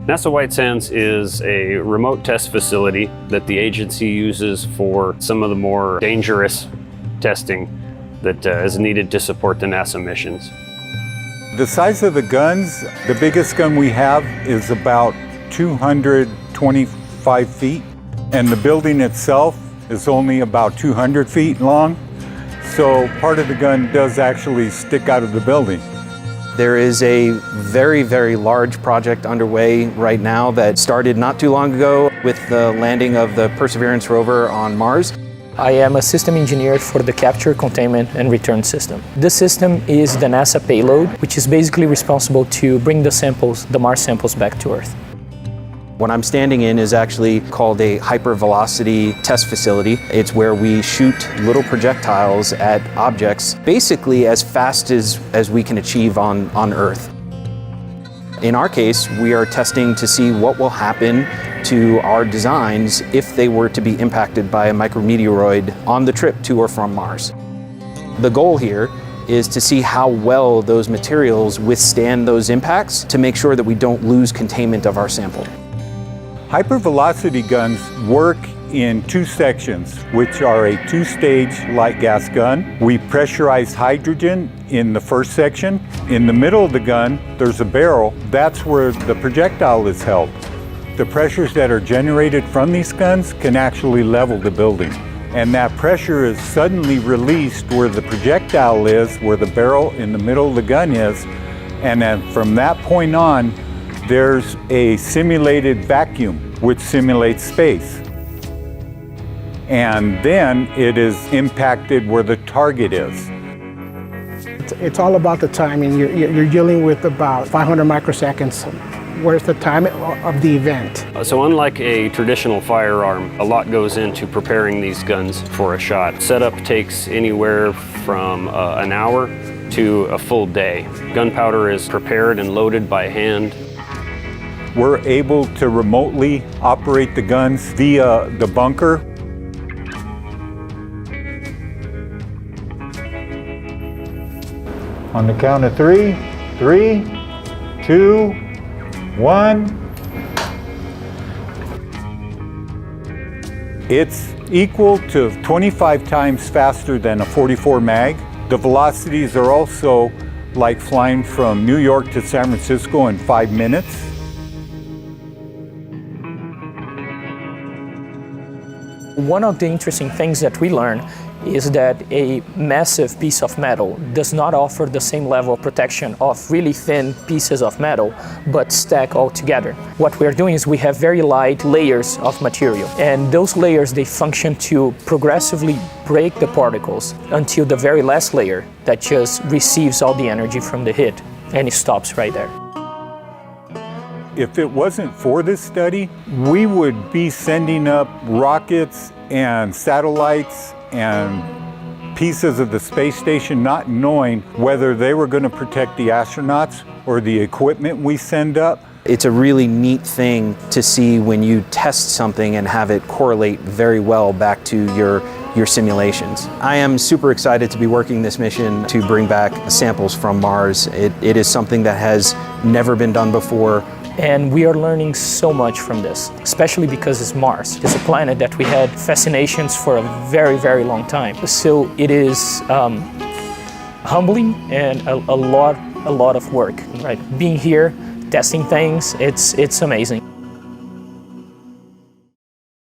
NASA White Sands is a remote test facility that the agency uses for some of the more dangerous testing that is needed to support the NASA missions. The size of the guns, the biggest gun we have is about 225 feet, and the building itself is only about 200 feet long, so part of the gun does actually stick out of the building. There is a very, very large project underway right now that started not too long ago with the landing of the Perseverance rover on Mars. I am a system engineer for the capture, containment, and return system. This system is the NASA payload, which is basically responsible to bring the samples, the Mars samples, back to Earth. What I'm standing in is actually called a hypervelocity test facility. It's where we shoot little projectiles at objects basically as fast as we can achieve on Earth. In our case, we are testing to see what will happen to our designs if they were to be impacted by a micrometeoroid on the trip to or from Mars. The goal here is to see how well those materials withstand those impacts to make sure that we don't lose containment of our sample. Hypervelocity guns work in two sections, which are a two-stage light gas gun. We pressurize hydrogen in the first section. In the middle of the gun, there's a barrel. That's where the projectile is held. The pressures that are generated from these guns can actually level the building. And that pressure is suddenly released where the projectile is, where the barrel in the middle of the gun is. And then from that point on, there's a simulated vacuum, which simulates space. And then it is impacted where the target is. It's all about the timing. You're dealing with about 500 microseconds. Where's the time of the event? So unlike a traditional firearm, a lot goes into preparing these guns for a shot. Setup takes anywhere from an hour to a full day. Gunpowder is prepared and loaded by hand. We're able to remotely operate the guns via the bunker. On the count of 3, 3, 2, 1. It's equal to 25 times faster than a .44 mag. The velocities are also like flying from New York to San Francisco in 5 minutes. One of the interesting things that we learn is that a massive piece of metal does not offer the same level of protection of really thin pieces of metal, but stack all together. What we're doing is we have very light layers of material, and those layers, they function to progressively break the particles until the very last layer that just receives all the energy from the hit, and it stops right there. If it wasn't for this study, we would be sending up rockets and satellites and pieces of the space station not knowing whether they were going to protect the astronauts or the equipment we send up. It's a really neat thing to see when you test something and have it correlate very well back to your simulations. I am super excited to be working this mission to bring back samples from Mars. It is something that has never been done before. And we are learning so much from this, especially because it's Mars. It's a planet that we had fascinations for a very, very long time. So it is humbling and a lot of work, right? Being here, testing things, it's amazing.